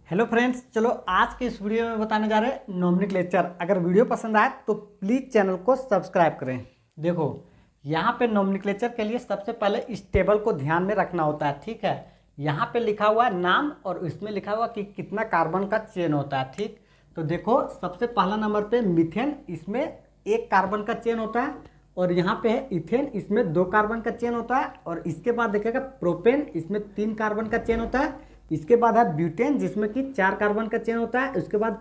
Hello friends, चलो आज के इस वीडियो में बताने जा रहे हैं नोमेनक्लेचर। अगर वीडियो पसंद आए तो प्लीज़ चैनल को सब्सक्राइब करें। देखो, यहाँ पे नोमेनक्लेचर के लिए सबसे पहले इस टेबल को ध्यान में रखना होता है। ठीक है, यहाँ पे लिखा हुआ है नाम और इसमें लिखा हुआ कि कितना कार्बन का चेन होता है। ठीक, तो देखो सबसे पहला नंबर पे मीथेन, इसमें एक कार्बन का चेन होता है। और यहाँ पे है इथेन, इसमें 2 कार्बन का चेन होता है। और इसके बाद देखेगा प्रोपेन, इसमें 3 कार्बन का चेन होता है। इसके बाद है ब्यूटेन, जिसमें कि 4 कार्बन का चेन होता है। उसके बाद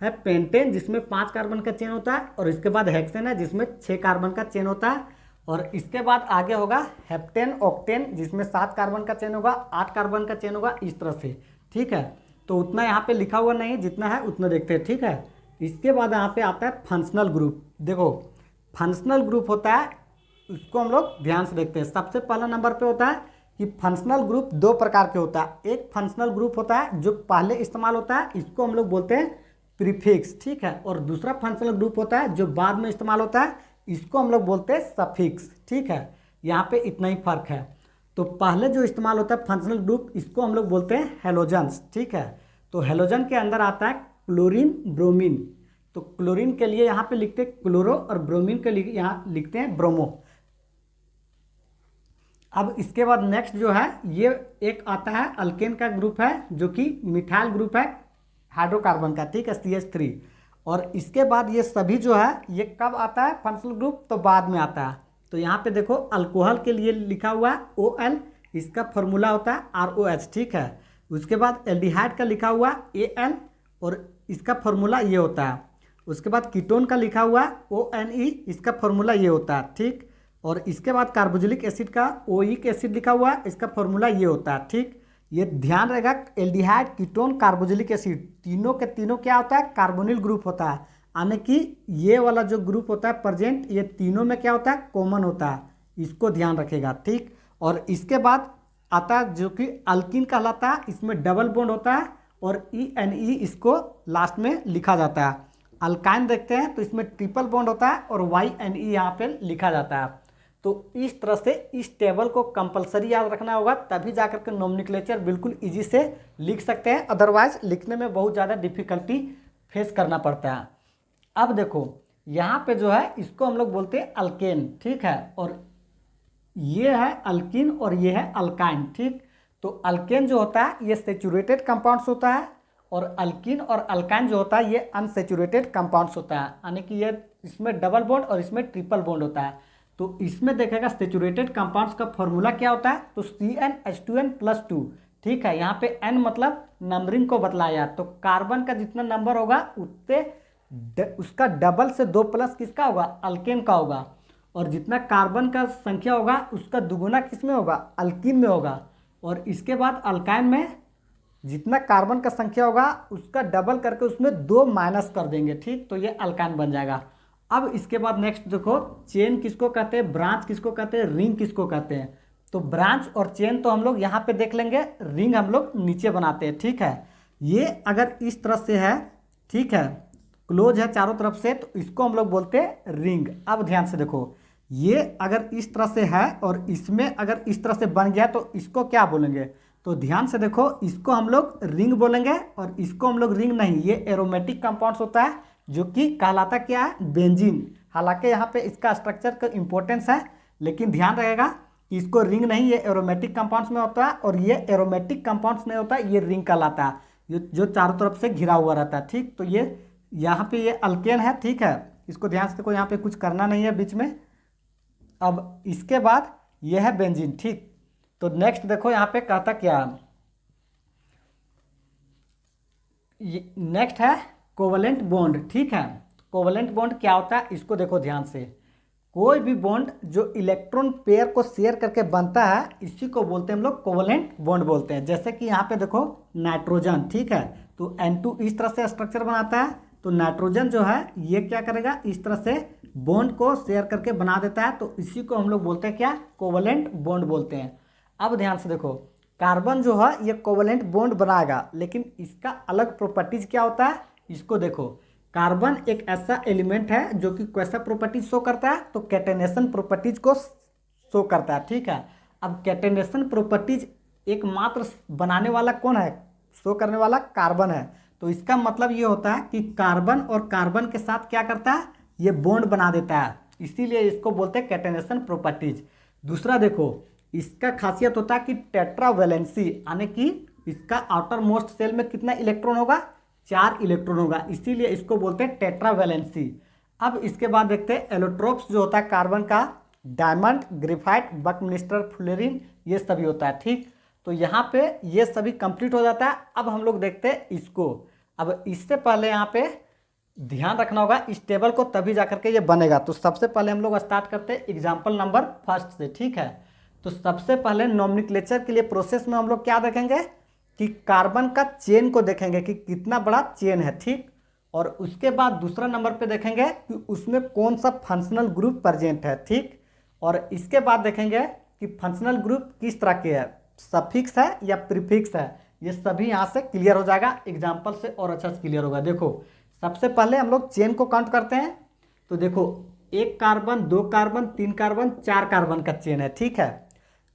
है पेंटेन, जिसमें 5 कार्बन का चेन होता है। और इसके बाद हेक्सेन है, जिसमें 6 कार्बन का चेन होता है। और इसके बाद आगे होगा हेप्टेन, ऑक्टेन, जिसमें 7 कार्बन का चेन होगा, 8 कार्बन का चेन होगा, इस तरह से। ठीक है, तो उतना यहाँ पे लिखा हुआ नहीं, जितना है उतना देखते हैं। ठीक है, इसके बाद यहाँ पे आता है फंक्शनल ग्रुप। देखो, फंक्शनल ग्रुप होता है, उसको हम लोग ध्यान से देखते हैं। सबसे पहला नंबर पे होता है कि फंक्शनल ग्रुप 2 प्रकार के होता है। एक फंक्शनल ग्रुप होता है जो पहले इस्तेमाल होता है, इसको हम लोग बोलते हैं प्रीफिक्स। ठीक है, और दूसरा फंक्शनल ग्रुप होता है जो बाद में इस्तेमाल होता है, इसको हम लोग बोलते हैं सफिक्स। ठीक है, यहाँ पे इतना ही फर्क है। तो पहले जो इस्तेमाल होता है फंक्शनल ग्रुप, इसको हम लोग बोलते हैं हेलोजन्स। ठीक है, तो हेलोजन के अंदर आता है क्लोरीन, ब्रोमीन। तो क्लोरीन के लिए यहाँ पे लिखते हैं क्लोरो और ब्रोमीन के लिए यहाँ लिखते हैं ब्रोमो। अब इसके बाद नेक्स्ट जो है, ये एक आता है अल्केन का ग्रुप है, जो कि मिथाइल ग्रुप है हाइड्रोकार्बन का। ठीक है, CH3। और इसके बाद ये सभी जो है, ये कब आता है फंक्शनल ग्रुप, तो बाद में आता है। तो यहाँ पे देखो अल्कोहल के लिए लिखा हुआ है OL, इसका फॉर्मूला होता है ROH। ठीक है, उसके बाद एल्डिहाइड का लिखा हुआ AL और इसका फॉर्मूला ये होता है। उसके बाद कीटोन का लिखा हुआ ONE, इसका फॉर्मूला ये होता है। ठीक, और इसके बाद कार्बोक्सिलिक एसिड का ओइक एसिड लिखा हुआ है, इसका फॉर्मूला ये होता है। ठीक, ये ध्यान रहेगा, एल्डिहाइड, कीटोन, कार्बोक्सिलिक एसिड, तीनों के तीनों क्या होता है, कार्बोनिल ग्रुप होता है। यानी कि ये वाला जो ग्रुप होता है प्रेजेंट, ये तीनों में क्या होता है, कॉमन होता है। इसको ध्यान रखेगा। ठीक, और इसके बाद आता है जो कि अल्किन कहलाता है, इसमें डबल बॉन्ड होता है और ENE इसको लास्ट में लिखा जाता है। अल्काइन देखते हैं तो इसमें ट्रिपल बॉन्ड होता है और YNE यहाँ पे लिखा जाता है। तो इस तरह से इस टेबल को कंपलसरी याद रखना होगा, तभी जाकर के नोमेनक्लेचर बिल्कुल इजी से लिख सकते हैं। अदरवाइज लिखने में बहुत ज़्यादा डिफिकल्टी फेस करना पड़ता है। अब देखो यहाँ पे जो है, इसको हम लोग बोलते हैं अल्केन। ठीक है, और ये है अल्किन और ये है अल्काइन। ठीक, तो अल्केन जो होता है ये सेचुरेटेड कंपाउंड्स होता है, और अल्किन और अल्काइन जो होता है ये अनसेचुरेटेड कंपाउंड्स होता है। यानी कि ये इसमें डबल बॉन्ड और इसमें ट्रिपल बॉन्ड होता है। तो इसमें देखेगा सेचुरेटेड कंपाउंड्स का फॉर्मूला क्या होता है, तो CnH2n+2। ठीक है, यहाँ पे n मतलब नंबरिंग को बतलाया, तो कार्बन का जितना नंबर होगा उतने उसका डबल से 2 प्लस किसका होगा, अल्केन का होगा। और जितना कार्बन का संख्या होगा उसका दुगुना किस में होगा, अल्किन में होगा। और इसके बाद अल्काइन में जितना कार्बन का संख्या होगा उसका डबल करके उसमें 2 माइनस कर देंगे। ठीक, तो ये अल्काइन बन जाएगा। अब इसके बाद नेक्स्ट देखो, चेन किसको कहते हैं, ब्रांच किसको कहते हैं, रिंग किसको कहते हैं। तो ब्रांच और चेन तो हम लोग यहाँ पे देख लेंगे, रिंग हम लोग नीचे बनाते हैं। ठीक है, ये अगर इस तरह से है, ठीक है, क्लोज है चारों तरफ से, तो इसको हम लोग बोलते हैं रिंग। अब ध्यान से देखो, ये अगर इस तरह से है और इसमें अगर इस तरह से बन गया तो इसको क्या बोलेंगे, तो ध्यान से देखो, इसको हम लोग रिंग बोलेंगे और इसको हम लोग रिंग नहीं, ये एरोमेटिक कंपाउंड्स होता है जो कि कहलाता क्या है, बेंजीन। हालांकि यहाँ पे इसका स्ट्रक्चर का इंपॉर्टेंस है, लेकिन ध्यान रहेगा कि इसको रिंग नहीं, ये एरोमेटिक कंपाउंड्स में होता है। और ये एरोमेटिक कंपाउंड्स में होता है, ये रिंग कहलाता है, जो चारों तरफ से घिरा हुआ रहता है। ठीक, तो ये यहाँ पे ये अल्केन है। ठीक है, इसको ध्यान से देखो, यहाँ पे कुछ करना नहीं है बीच में। अब इसके बाद ये है बेंजीन। ठीक, तो नेक्स्ट देखो यहाँ पे कहता क्या, नेक्स्ट है कोवलेंट बॉन्ड। ठीक है, कोवलेंट बॉन्ड क्या होता है, इसको देखो ध्यान से। कोई भी बॉन्ड जो इलेक्ट्रॉन पेयर को शेयर करके बनता है, इसी को बोलते हैं हम लोग कोवलेंट बॉन्ड बोलते हैं। जैसे कि यहाँ पे देखो नाइट्रोजन। ठीक है, तो N2 इस तरह से स्ट्रक्चर बनाता है, तो नाइट्रोजन जो है ये क्या करेगा, इस तरह से बॉन्ड को शेयर करके बना देता है। तो इसी को हम लोग बोलते हैं क्या, कोवलेंट बॉन्ड बोलते हैं। अब ध्यान से देखो, कार्बन जो है ये कोवलेंट बॉन्ड बनाएगा, लेकिन इसका अलग प्रॉपर्टीज क्या होता है, इसको देखो। कार्बन एक ऐसा एलिमेंट है जो कि कैसा प्रॉपर्टीज शो करता है, तो कैटेनेशन प्रॉपर्टीज को शो करता है। ठीक है, अब कैटेनेशन प्रॉपर्टीज एकमात्र बनाने वाला कौन है, शो करने वाला कार्बन है। तो इसका मतलब ये होता है कि कार्बन और कार्बन के साथ क्या करता है, ये बॉन्ड बना देता है, इसीलिए इसको बोलते हैं कैटेनेशन प्रॉपर्टीज। दूसरा देखो, इसका खासियत होता है कि टेट्रावैलेंसी, यानी कि इसका आउटर मोस्ट सेल में कितना इलेक्ट्रॉन होगा, 4 इलेक्ट्रॉन होगा, इसीलिए इसको बोलते हैं टेट्रावैलेंसी। अब इसके बाद देखते हैं एलोट्रोप्स जो होता है कार्बन का, डायमंड, ग्रेफाइट, बकमिस्टर, फ्लोरीन, ये सभी होता है। ठीक, तो यहाँ पे ये सभी कंप्लीट हो जाता है। अब हम लोग देखते हैं इसको। अब इससे पहले यहाँ पे ध्यान रखना होगा इस टेबल को, तभी जा करके ये बनेगा। तो सबसे पहले हम लोग स्टार्ट करते हैं एग्जाम्पल नंबर फर्स्ट से। ठीक है, तो सबसे पहले नोमेनक्लेचर के लिए प्रोसेस में हम लोग क्या देखेंगे कि कार्बन का चेन को देखेंगे कि कितना बड़ा चेन है। ठीक, और उसके बाद दूसरा नंबर पे देखेंगे कि उसमें कौन सा फंक्शनल ग्रुप प्रेजेंट है। ठीक, और इसके बाद देखेंगे कि फंक्शनल ग्रुप किस तरह के है, सफिक्स है या प्रीफिक्स है। ये सभी यहाँ से क्लियर हो जाएगा, एग्जाम्पल से और अच्छा से क्लियर होगा। देखो सबसे पहले हम लोग चेन को काउंट करते हैं। तो देखो 1 कार्बन, 2 कार्बन, 3 कार्बन, 4 कार्बन का चेन है। ठीक है,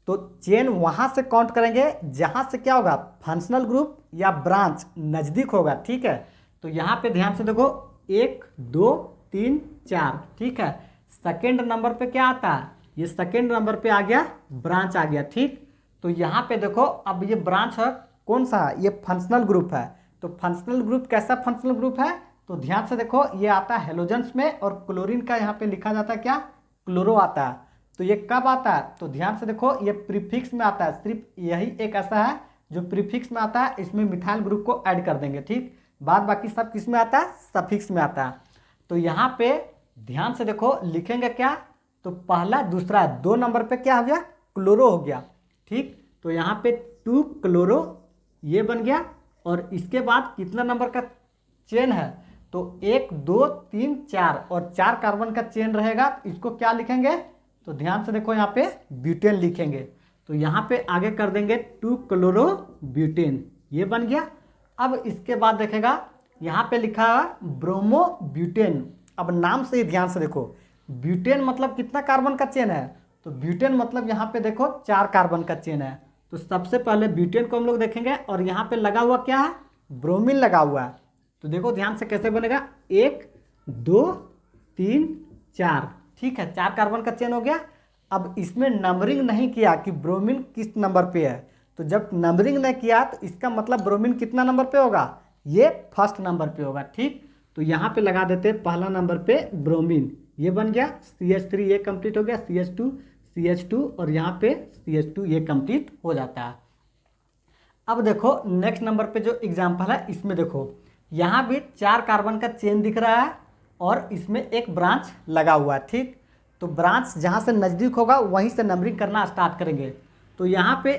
तो चेन वहाँ से काउंट करेंगे जहाँ से क्या होगा, फंक्शनल ग्रुप या ब्रांच नज़दीक होगा। ठीक है, तो यहाँ पे ध्यान से देखो 1 2 3 4। ठीक है, सेकेंड नंबर पे क्या आता है, ये सेकेंड नंबर पे आ गया ब्रांच आ गया। ठीक, तो यहाँ पे देखो अब ये ब्रांच है कौन सा, ये फंक्शनल ग्रुप है। तो फंक्शनल ग्रुप कैसा फंक्शनल ग्रुप है, तो ध्यान से देखो ये आता है हेलोजेंस में, और क्लोरीन का यहाँ पे लिखा जाता है क्या, क्लोरो आता है। तो ये कब आता है, तो ध्यान से देखो ये प्रीफिक्स में आता है। सिर्फ यही एक ऐसा है जो प्रीफिक्स में आता है, इसमें मिथाइल ग्रुप को ऐड कर देंगे। ठीक, बाद बाकी सब किस में आता है, सफिक्स में आता है। तो यहाँ पे ध्यान से देखो लिखेंगे क्या, तो पहला दूसरा 2 नंबर पे क्या हो गया, क्लोरो हो गया। ठीक, तो यहाँ पे 2 क्लोरो ये बन गया, और इसके बाद कितना नंबर का चेन है, तो 1 2 3 4, और 4 कार्बन का चेन रहेगा। इसको क्या लिखेंगे, तो ध्यान से देखो यहाँ पे ब्यूटेन लिखेंगे। तो यहाँ पे आगे कर देंगे 2 क्लोरो ब्यूटेन, ये बन गया। अब इसके बाद देखेगा यहाँ पे लिखा है ब्रोमो ब्यूटेन। अब नाम से ही ध्यान से देखो, ब्यूटेन मतलब कितना कार्बन का चेन है, तो ब्यूटेन मतलब यहाँ पे देखो 4 कार्बन का चेन है। तो सबसे पहले ब्यूटेन को हम लोग देखेंगे, और यहाँ पे लगा हुआ क्या है, ब्रोमीन लगा हुआ है। तो देखो ध्यान से कैसे बनेगा, 1 2 3 4। ठीक है, 4 कार्बन का चेन हो गया। अब इसमें नंबरिंग नहीं किया कि ब्रोमीन किस नंबर पे है, तो जब नंबरिंग नहीं किया तो इसका मतलब ब्रोमीन कितना नंबर पे होगा, ये फर्स्ट नंबर पे होगा। ठीक, तो यहाँ पे लगा देते हैं पहला नंबर पे ब्रोमीन, ये बन गया CH3, ये कंप्लीट हो गया, CH2 और यहाँ पे CH2 ये कंप्लीट हो जाता है। अब देखो नेक्स्ट नंबर पे जो एग्जाम्पल है, इसमें देखो यहाँ भी 4 कार्बन का चेन दिख रहा है, और इसमें एक ब्रांच लगा हुआ है। ठीक, तो ब्रांच जहाँ से नज़दीक होगा वहीं से नंबरिंग करना स्टार्ट करेंगे। तो यहाँ पे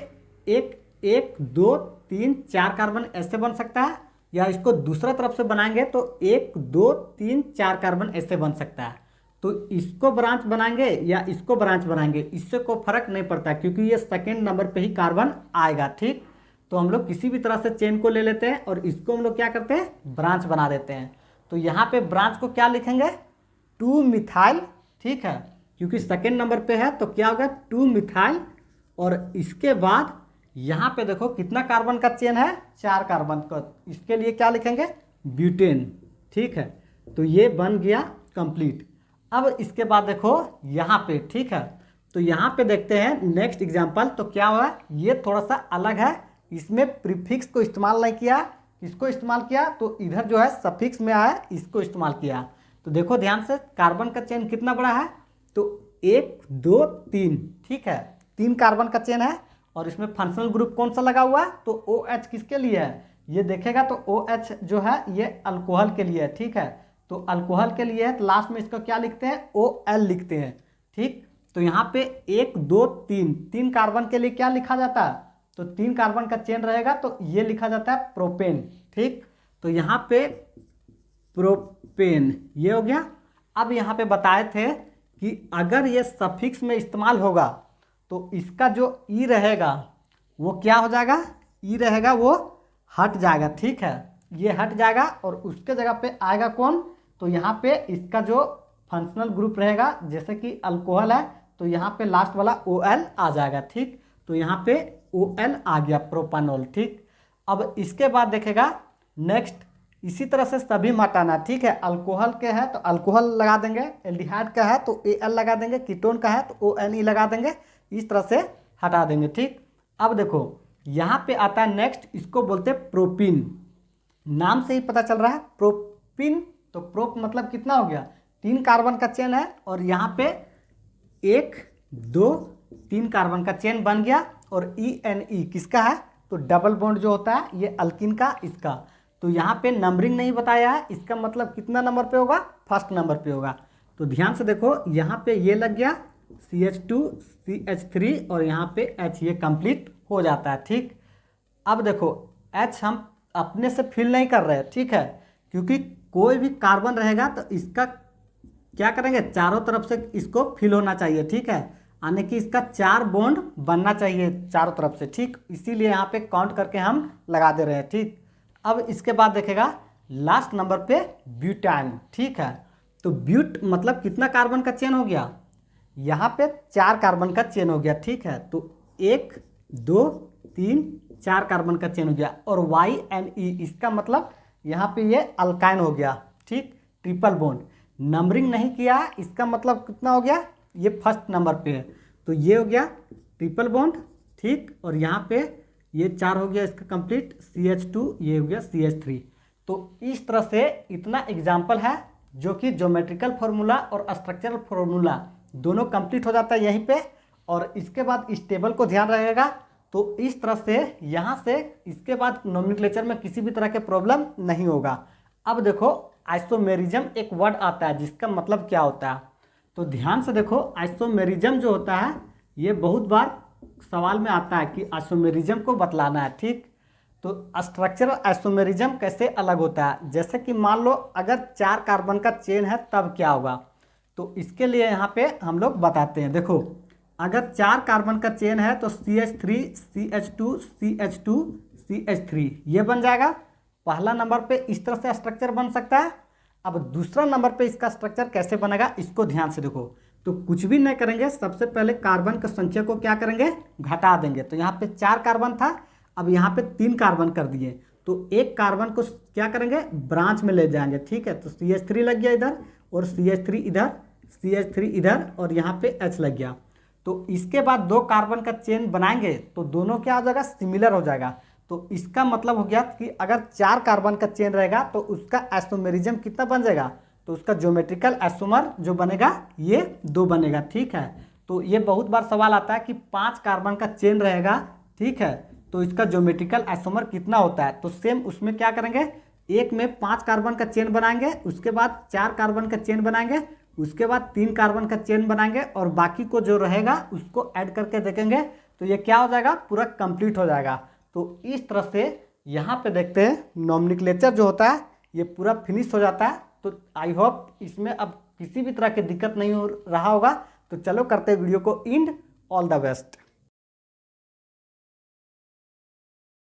1 2 3 4 कार्बन ऐसे बन सकता है, या इसको दूसरा तरफ से बनाएंगे तो 1 2 3 4 कार्बन ऐसे बन सकता है। तो इसको ब्रांच बनाएंगे या इसको ब्रांच बनाएंगे, इससे कोई फर्क नहीं पड़ता, क्योंकि ये सेकेंड नंबर पे ही कार्बन आएगा। ठीक, तो हम लोग किसी भी तरह से चेन को ले लेते हैं, और इसको हम लोग क्या करते हैं, ब्रांच बना देते हैं। तो यहाँ पे ब्रांच को क्या लिखेंगे, 2 मिथाइल। ठीक है, क्योंकि सेकेंड नंबर पे है तो क्या होगा, 2 मिथाइल, और इसके बाद यहाँ पे देखो कितना कार्बन का चेन है, 4 कार्बन का, इसके लिए क्या लिखेंगे, ब्यूटेन। ठीक है, तो ये बन गया कंप्लीट। अब इसके बाद देखो यहाँ पे, ठीक है, तो यहाँ पे देखते हैं नेक्स्ट एग्जाम्पल। तो क्या हुआ, ये थोड़ा सा अलग है, इसमें प्रीफिक्स को इस्तेमाल नहीं किया, इसको इस्तेमाल किया, तो इधर जो है सफिक्स में आया, इसको इस्तेमाल किया। तो देखो ध्यान से कार्बन का चेन कितना बड़ा है, तो 1 2 3। ठीक है, 3 कार्बन का चेन है, और इसमें फंक्शनल ग्रुप कौन सा लगा हुआ है, तो OH किसके लिए है, ये देखेगा तो OH जो है ये अल्कोहल के लिए है। ठीक है, तो अल्कोहल के लिए है, तो लास्ट में इसको क्या लिखते हैं, OL लिखते हैं। ठीक, तो यहाँ पे 1 2 3 कार्बन के लिए क्या लिखा जाता है, तो 3 कार्बन का चेन रहेगा, तो ये लिखा जाता है प्रोपेन। ठीक, तो यहाँ पे प्रोपेन ये हो गया। अब यहाँ पे बताए थे कि अगर ये सफिक्स में इस्तेमाल होगा तो इसका जो ई रहेगा वो क्या हो जाएगा, ई रहेगा वो हट जाएगा। ठीक है, ये हट जाएगा, और उसके जगह पे आएगा कौन, तो यहाँ पे इसका जो फंक्शनल ग्रुप रहेगा, जैसे कि अल्कोहल है, तो यहाँ पे लास्ट वाला OL आ जाएगा। ठीक, तो यहाँ पे OL आ गया, प्रोपानॉल। ठीक, अब इसके बाद देखेगा नेक्स्ट इसी तरह से सभी हटाना, ठीक है। अल्कोहल के है तो अल्कोहल लगा देंगे, एल्डिहाइड का है तो Al लगा देंगे, कीटोन का है तो ONe लगा देंगे, इस तरह से हटा देंगे, ठीक। अब देखो यहाँ पे आता है नेक्स्ट, इसको बोलते हैं प्रोपीन। नाम से ही पता चल रहा है प्रोपीन, तो प्रोप मतलब कितना हो गया, 3 कार्बन का चेन है और यहाँ पे 1 2 3 कार्बन का चेन बन गया। और ENE किसका है, तो डबल बॉन्ड जो होता है ये अल्किन का, इसका। तो यहाँ पे नंबरिंग नहीं बताया है, इसका मतलब कितना नंबर पे होगा, फर्स्ट नंबर पे होगा। तो ध्यान से देखो यहाँ पे ये लग गया CH2 CH3 और यहाँ पे H, ये कंप्लीट हो जाता है, ठीक। अब देखो H हम अपने से फिल नहीं कर रहे हैं, ठीक है, क्योंकि कोई भी कार्बन रहेगा तो इसका क्या करेंगे, चारों तरफ से इसको फिल होना चाहिए, ठीक है, यानी कि इसका 4 बॉन्ड बनना चाहिए चारों तरफ से, ठीक। इसीलिए यहाँ पे काउंट करके हम लगा दे रहे हैं, ठीक। अब इसके बाद देखेगा लास्ट नंबर पे ब्यूटान, ठीक है। तो ब्यूट मतलब कितना कार्बन का चेन हो गया, यहाँ पे 4 कार्बन का चेन हो गया, ठीक है। तो 1 2 3 4 कार्बन का चेन हो गया। और YNE इसका मतलब यहाँ पे ये अल्काइन हो गया, ठीक, ट्रिपल बॉन्ड। नंबरिंग नहीं किया, इसका मतलब कितना हो गया, ये फर्स्ट नंबर पे है, तो ये हो गया ट्रिपल बॉन्ड, ठीक। और यहाँ पे ये 4 हो गया इसका कंप्लीट, CH2, ये हो गया CH3। तो इस तरह से इतना एग्जाम्पल है जो कि ज्योमेट्रिकल फार्मूला और स्ट्रक्चरल फार्मूला दोनों कंप्लीट हो जाता है यहीं पे। और इसके बाद इस टेबल को ध्यान रहेगा, तो इस तरह से यहाँ से इसके बाद नोमेनक्लेचर में किसी भी तरह के प्रॉब्लम नहीं होगा। अब देखो आइसोमेरिज्म एक वर्ड आता है जिसका मतलब क्या होता है, तो ध्यान से देखो आइसोमेरिज्म जो होता है ये बहुत बार सवाल में आता है कि आइसोमेरिज्म को बतलाना है, ठीक। तो स्ट्रक्चरल आइसोमेरिज्म कैसे अलग होता है, जैसे कि मान लो अगर 4 कार्बन का चेन है तब क्या होगा, तो इसके लिए यहाँ पे हम लोग बताते हैं। देखो अगर 4 कार्बन का चेन है तो CH3 CH2 CH2 CH3 ये बन जाएगा। पहला नंबर पे इस तरह से स्ट्रक्चर बन सकता है। अब दूसरा नंबर पे इसका स्ट्रक्चर कैसे बनेगा, इसको ध्यान से देखो। तो कुछ भी नहीं करेंगे, सबसे पहले कार्बन की संख्या को क्या करेंगे, घटा देंगे। तो यहाँ पे 4 कार्बन था, अब यहाँ पे 3 कार्बन कर दिए, तो एक कार्बन को क्या करेंगे, ब्रांच में ले जाएंगे, ठीक है। तो CH3 लग गया इधर और CH3 इधर, CH3 इधर और यहाँ पे H लग गया। तो इसके बाद 2 कार्बन का चेन बनाएंगे तो दोनों क्या हो जाएगा, सिमिलर हो जाएगा। तो इसका मतलब हो गया कि अगर 4 कार्बन का चेन रहेगा तो उसका आइसोमेरिज्म कितना बन जाएगा, तो उसका ज्योमेट्रिकल आइसोमर जो बनेगा ये 2 बनेगा, ठीक है। तो ये बहुत बार सवाल आता है कि 5 कार्बन का चेन रहेगा, ठीक है, तो इसका ज्योमेट्रिकल आइसोमर कितना होता है। तो सेम उसमें क्या करेंगे, एक में 5 कार्बन का चेन बनाएंगे, उसके बाद 4 कार्बन का चेन बनाएंगे, उसके बाद 3 कार्बन का चेन बनाएंगे और बाकी को जो रहेगा उसको ऐड करके देखेंगे तो ये क्या हो जाएगा, पूरा कंप्लीट हो जाएगा। तो इस तरह से यहाँ पे देखते हैं नोमेनक्लेचर जो होता है ये पूरा फिनिश हो जाता है। तो आई होप इसमें अब किसी भी तरह की दिक्कत नहीं हो रहा होगा। तो चलो करते हैं वीडियो को एंड, ऑल द बेस्ट।